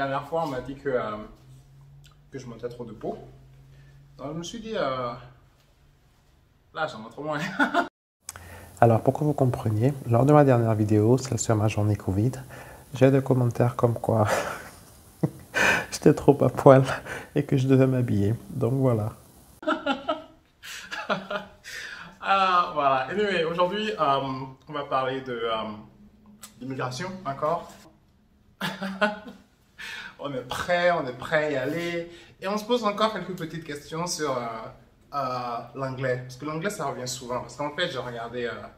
dernière fois, on m'a dit que je montais trop de peau. Donc, je me suis dit, là, j'en montre moins. Alors, pour que vous compreniez, lors de ma dernière vidéo, celle sur ma journée Covid, j'ai des commentaires comme quoi j'étais trop à poil et que je devais m'habiller. Donc, voilà. Voilà. Anyway, aujourd'hui, on va parler d'immigration encore. On est prêt à y aller. Et on se pose encore quelques petites questions sur l'anglais. Parce que l'anglais, ça revient souvent. Parce qu'en fait, j'ai regardé un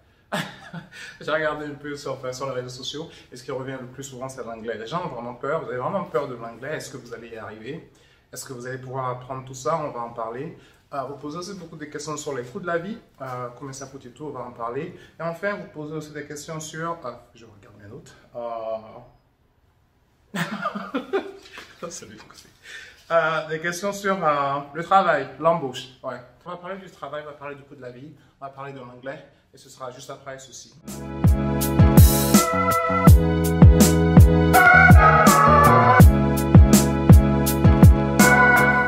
peu sur les réseaux sociaux. Et ce qui revient le plus souvent, c'est l'anglais. Les gens ont vraiment peur. Vous avez vraiment peur de l'anglais. Est-ce que vous allez y arriver? Est-ce que vous allez pouvoir apprendre tout ça? On va en parler. Vous posez aussi beaucoup de questions sur les coûts de la vie. Combien ça coûte et tout, on va en parler. Et enfin, vous posez aussi des questions sur... je regarde mes notes. Des questions sur le travail, l'embauche. Ouais. On va parler du travail, on va parler du coût de la vie, on va parler de l'anglais et ce sera juste après ceci.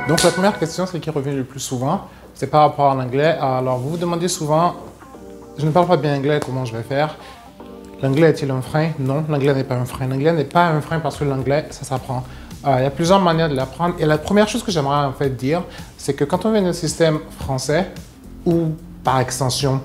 Donc la première question, celle qui revient le plus souvent, c'est par rapport à l'anglais. Alors vous vous demandez souvent, je ne parle pas bien anglais, comment je vais faire? L'anglais est-il un frein? Non, l'anglais n'est pas un frein. L'anglais n'est pas un frein parce que l'anglais, ça s'apprend. Il y a plusieurs manières de l'apprendre. Et la première chose que j'aimerais en fait dire, c'est que quand on vient d'un système français, ou par extension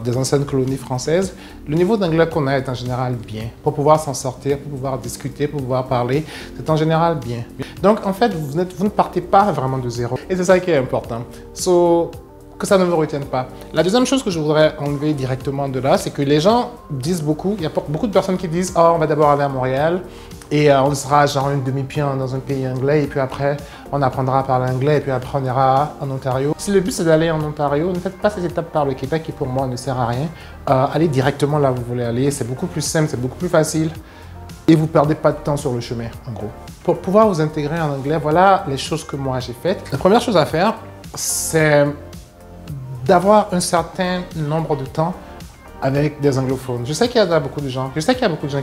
des anciennes colonies françaises, le niveau d'anglais qu'on a est en général bien. Pour pouvoir s'en sortir, pour pouvoir discuter, pour pouvoir parler, c'est en général bien. Donc en fait, vous ne partez pas vraiment de zéro. Et c'est ça qui est important. Que ça ne vous retienne pas. La deuxième chose que je voudrais enlever directement de là, c'est que les gens disent beaucoup, il y a beaucoup de personnes qui disent « Oh, on va d'abord aller à Montréal et on sera genre une demi-pied dans un pays anglais et puis après, on apprendra à parler anglais et puis après, on ira en Ontario. » Si le but, c'est d'aller en Ontario, ne faites pas cette étape par le Québec qui, pour moi, ne sert à rien. Allez directement là où vous voulez aller. C'est beaucoup plus simple, c'est beaucoup plus facile et vous ne perdez pas de temps sur le chemin, en gros. Pour pouvoir vous intégrer en anglais, voilà les choses que moi, j'ai faites. La première chose à faire, c'est d'avoir un certain nombre de temps avec des anglophones. Je sais qu'il y a beaucoup de gens,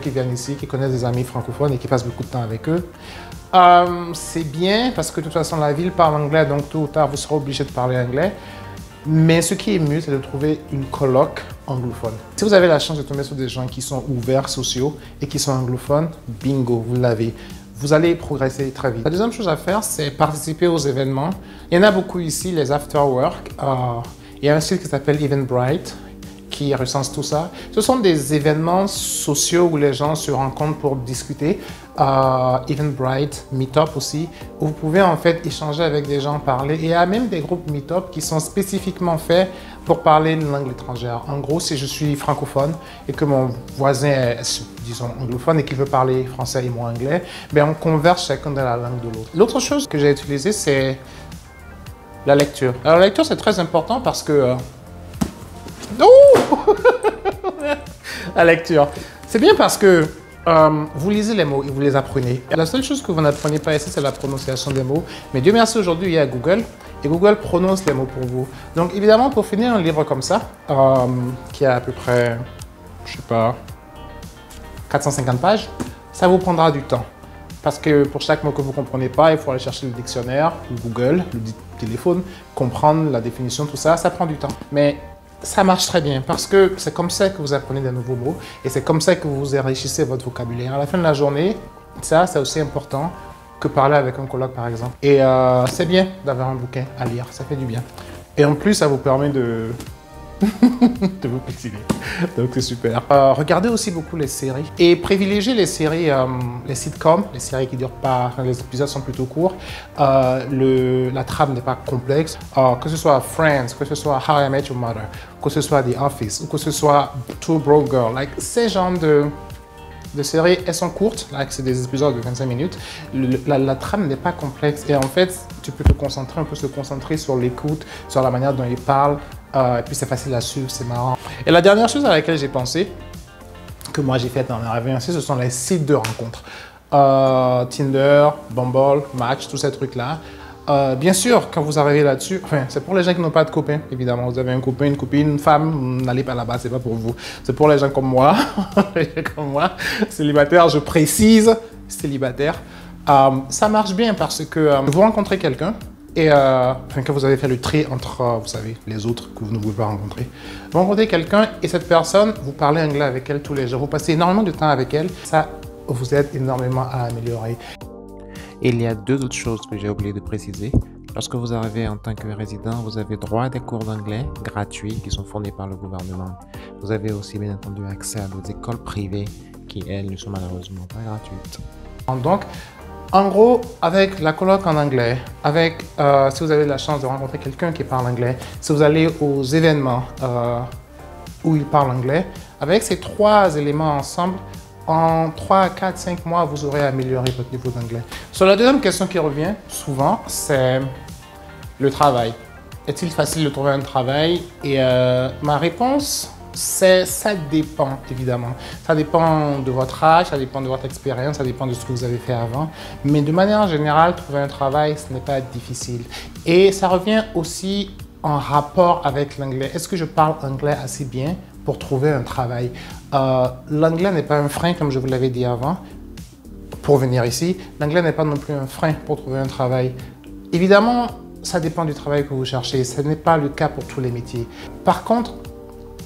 qui viennent ici, qui connaissent des amis francophones et qui passent beaucoup de temps avec eux. C'est bien parce que de toute façon, la ville parle anglais, donc tôt ou tard, vous serez obligé de parler anglais. Mais ce qui est mieux, c'est de trouver une coloc anglophone. Si vous avez la chance de tomber sur des gens qui sont ouverts, sociaux et qui sont anglophones, bingo, vous l'avez. Vous allez progresser très vite. La deuxième chose à faire, c'est participer aux événements. Il y en a beaucoup ici, les after-work. Il y a un site qui s'appelle Eventbrite qui recense tout ça. Ce sont des événements sociaux où les gens se rencontrent pour discuter. Eventbrite, Meetup aussi, où vous pouvez en fait échanger avec des gens, parler. Et il y a même des groupes Meetup qui sont spécifiquement faits pour parler une langue étrangère. En gros, si je suis francophone et que mon voisin est, disons, anglophone et qu'il veut parler français et moi anglais, ben on converse chacun de la langue de l'autre. L'autre chose que j'ai utilisée, c'est la lecture. Alors la lecture, c'est très important parce que... La lecture. C'est bien parce que vous lisez les mots et vous les apprenez. La seule chose que vous n'apprenez pas ici, c'est la prononciation des mots. Mais Dieu merci, aujourd'hui, il y a Google. Et Google prononce les mots pour vous. Donc évidemment, pour finir un livre comme ça, qui a à peu près, je sais pas, 450 pages, ça vous prendra du temps. Parce que pour chaque mot que vous ne comprenez pas, il faut aller chercher le dictionnaire, ou Google, le téléphone, comprendre la définition, tout ça, ça prend du temps. Mais ça marche très bien parce que c'est comme ça que vous apprenez de nouveaux mots et c'est comme ça que vous enrichissez votre vocabulaire. À la fin de la journée, ça, c'est aussi important que parler avec un colloque, par exemple. Et c'est bien d'avoir un bouquin à lire, ça fait du bien. Et en plus, ça vous permet de... de vous cultiver. Donc c'est super. Regardez aussi beaucoup les séries et privilégiez les séries, les sitcoms, les séries qui durent pas, les épisodes sont plutôt courts. La trame n'est pas complexe. Que ce soit Friends, que ce soit How I Met Your Mother, que ce soit The Office ou que ce soit Two Broke Girls, like, ces genres de séries, elles sont courtes, like, c'est des épisodes de 25 minutes. La trame n'est pas complexe et en fait, tu peux te concentrer, on peut se concentrer sur l'écoute, sur la manière dont ils parlent. Et puis c'est facile à suivre, c'est marrant. Et la dernière chose à laquelle j'ai pensé, que moi j'ai fait dans la rêve ainsi, ce sont les sites de rencontres. Tinder, Bumble, Match, tous ces trucs-là. Bien sûr, quand vous arrivez là-dessus, enfin, c'est pour les gens qui n'ont pas de copains, évidemment. Vous avez un copain, une copine, une femme, n'allez pas là-bas, c'est pas pour vous. C'est pour les gens comme moi, célibataire, je précise, célibataire. Ça marche bien parce que vous rencontrez quelqu'un et quand vous avez fait le tri entre, vous savez, les autres que vous ne pouvez pas rencontrer. Vous rencontrez quelqu'un et cette personne, vous parlez anglais avec elle tous les jours. Vous passez énormément de temps avec elle. Ça vous aide énormément à améliorer. Et il y a deux autres choses que j'ai oublié de préciser. Lorsque vous arrivez en tant que résident, vous avez droit à des cours d'anglais gratuits qui sont fournis par le gouvernement. Vous avez aussi bien entendu accès à des écoles privées qui, elles, ne sont malheureusement pas gratuites. Donc, en gros, avec la colloque en anglais, avec si vous avez la chance de rencontrer quelqu'un qui parle anglais, si vous allez aux événements où il parle anglais, avec ces trois éléments ensemble, en 3, 4, 5 mois, vous aurez amélioré votre niveau d'anglais. Sur la deuxième question qui revient souvent, c'est le travail. Est-il facile de trouver un travail? Et ma réponse, c'est ça dépend, évidemment. Ça dépend de votre âge, ça dépend de votre expérience, ça dépend de ce que vous avez fait avant. Mais de manière générale, trouver un travail, ce n'est pas difficile. Et ça revient aussi en rapport avec l'anglais. Est-ce que je parle anglais assez bien pour trouver un travail? L'anglais n'est pas un frein, comme je vous l'avais dit avant, pour venir ici. L'anglais n'est pas non plus un frein pour trouver un travail. Évidemment, ça dépend du travail que vous cherchez. Ce n'est pas le cas pour tous les métiers. Par contre,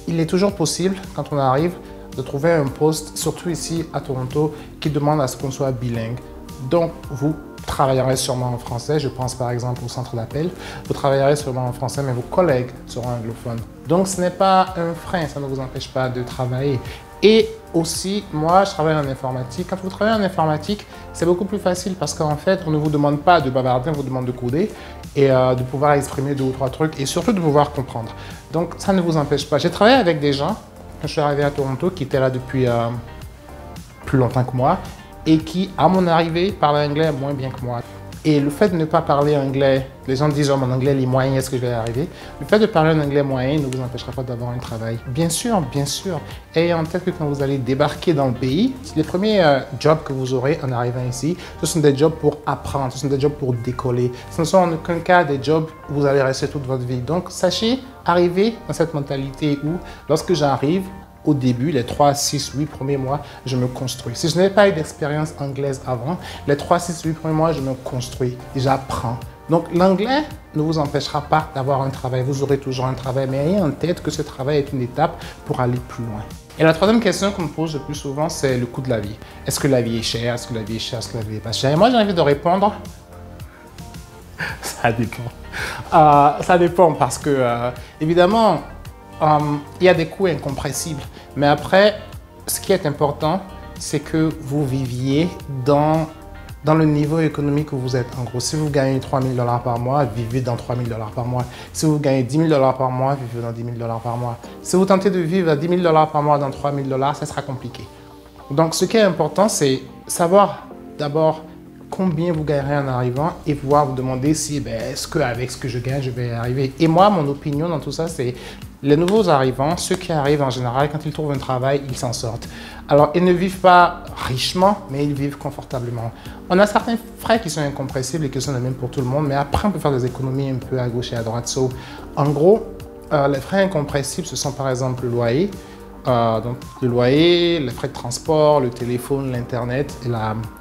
il est toujours possible, quand on arrive, de trouver un poste, surtout ici à Toronto, qui demande à ce qu'on soit bilingue. Donc, vous travaillerez sûrement en français. Je pense par exemple au centre d'appel. Vous travaillerez sûrement en français, mais vos collègues seront anglophones. Donc, ce n'est pas un frein. Ça ne vous empêche pas de travailler. Et aussi, moi, je travaille en informatique. Quand vous travaillez en informatique, c'est beaucoup plus facile parce qu'en fait, on ne vous demande pas de bavarder, on vous demande de coder et de pouvoir exprimer 2 ou 3 trucs et surtout de pouvoir comprendre. Donc, ça ne vous empêche pas. J'ai travaillé avec des gens, quand je suis arrivé à Toronto, qui étaient là depuis plus longtemps que moi et qui, à mon arrivée, parlaient anglais moins bien que moi. Et le fait de ne pas parler anglais, les gens disent « Oh, mon anglais il est moyen, est-ce que je vais y arriver ?» Le fait de parler un anglais moyen ne vous empêchera pas d'avoir un travail. Bien sûr, ayez en tête que quand vous allez débarquer dans le pays, les premiers jobs que vous aurez en arrivant ici, ce sont des jobs pour apprendre, ce sont des jobs pour décoller. Ce ne sont en aucun cas des jobs où vous allez rester toute votre vie. Donc, sachez arriver dans cette mentalité où, lorsque j'arrive, au début, les 3, 6, 8 premiers mois, je me construis. Si je n'avais pas eu d'expérience anglaise avant, les 3, 6, 8 premiers mois, je me construis et j'apprends. Donc, l'anglais ne vous empêchera pas d'avoir un travail. Vous aurez toujours un travail, mais ayez en tête que ce travail est une étape pour aller plus loin. Et la troisième question qu'on me pose le plus souvent, c'est le coût de la vie. Est-ce que la vie est chère? Est-ce que la vie est chère? Est-ce que la vie est pas chère? Et moi, j'ai envie de répondre, ça dépend. Ça dépend parce que, évidemment, il y a des coûts incompressibles. Mais après, ce qui est important, c'est que vous viviez dans le niveau économique où vous êtes. En gros, si vous gagnez 3 000 $ par mois, vivez dans 3 000 $ par mois. Si vous gagnez 10 000 $ par mois, vivez dans 10 000 $ par mois. Si vous tentez de vivre à 10 000 $ par mois dans 3 000 $, ça sera compliqué. Donc, ce qui est important, c'est savoir d'abord combien vous gagnerez en arrivant et pouvoir vous demander si, est-ce qu'avec ce que je gagne, je vais y arriver. Et moi, mon opinion dans tout ça, c'est les nouveaux arrivants, ceux qui arrivent en général, quand ils trouvent un travail, ils s'en sortent. Alors, ils ne vivent pas richement, mais ils vivent confortablement. On a certains frais qui sont incompressibles et qui sont les mêmes pour tout le monde, mais après, on peut faire des économies un peu à gauche et à droite. So, en gros, les frais incompressibles, ce sont par exemple le loyer. Donc, le loyer, les frais de transport, le téléphone, l'Internet, et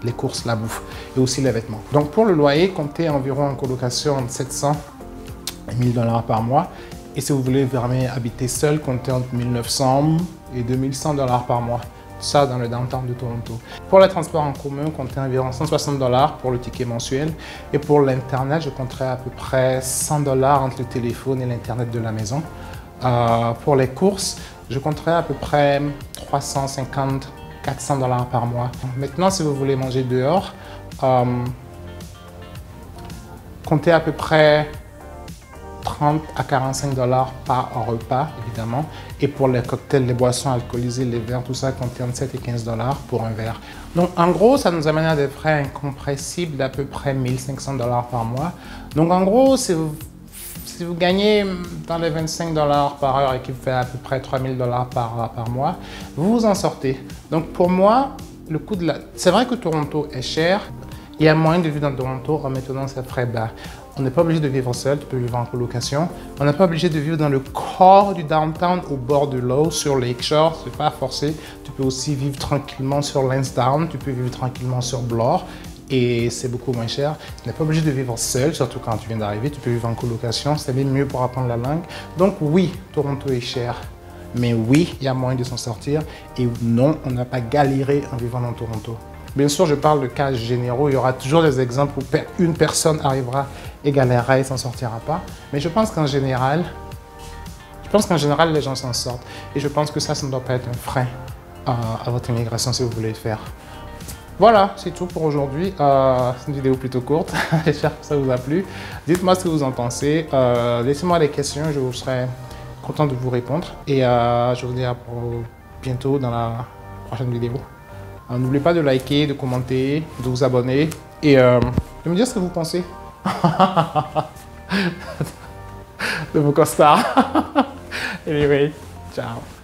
les courses, la bouffe et aussi les vêtements. Donc, pour le loyer, comptez environ en colocation entre 700 et 1000 $ par mois. Et si vous voulez vraiment habiter seul, comptez entre 1900 et 2100 $ par mois. Ça, dans le downtown de Toronto. Pour les transports en commun, comptez environ 160 $ pour le ticket mensuel. Et pour l'Internet, je compterai à peu près 100 $ entre le téléphone et l'Internet de la maison. Pour les courses, je compterai à peu près 350 à 400 $ par mois. Maintenant, si vous voulez manger dehors, comptez à peu près 30 à 45 $ par repas, évidemment. Et pour les cocktails, les boissons alcoolisées, les verres, tout ça, comptez entre 7 et 15 $ pour un verre. Donc, en gros, ça nous amène à des frais incompressibles d'à peu près 1500 $ par mois. Donc, en gros, si vous gagnez dans les 25 $ par heure et qui fait à peu près 3000 $ par mois, vous vous en sortez. Donc, pour moi, le coût de la... C'est vrai que Toronto est cher. Il y a moyen de vivre dans Toronto en maintenant ses frais bas. On n'est pas obligé de vivre seul, tu peux vivre en colocation. On n'est pas obligé de vivre dans le corps du downtown, au bord de l'eau, sur Lakeshore, c'est pas forcé. Tu peux aussi vivre tranquillement sur Lansdowne, tu peux vivre tranquillement sur Bloor. et c'est beaucoup moins cher. Tu n'es pas obligé de vivre seul, surtout quand tu viens d'arriver. Tu peux vivre en colocation, c'est même mieux pour apprendre la langue. Donc oui, Toronto est cher, mais oui, il y a moyen de s'en sortir. Et non, on n'a pas galéré en vivant dans Toronto. Bien sûr, je parle de cas généraux. Il y aura toujours des exemples où une personne arrivera et galérera et s'en sortira pas. Mais je pense qu'en général, les gens s'en sortent. Et je pense que ça ne doit pas être un frein à votre immigration si vous voulez le faire. Voilà, c'est tout pour aujourd'hui. C'est une vidéo plutôt courte. J'espère que ça vous a plu. Dites-moi ce que vous en pensez. Laissez-moi des questions, je serai content de vous répondre. Et je vous dis à bientôt dans la prochaine vidéo. N'oubliez pas de liker, de commenter, de vous abonner et de me dire ce que vous pensez de vos costards. Anyway, ciao.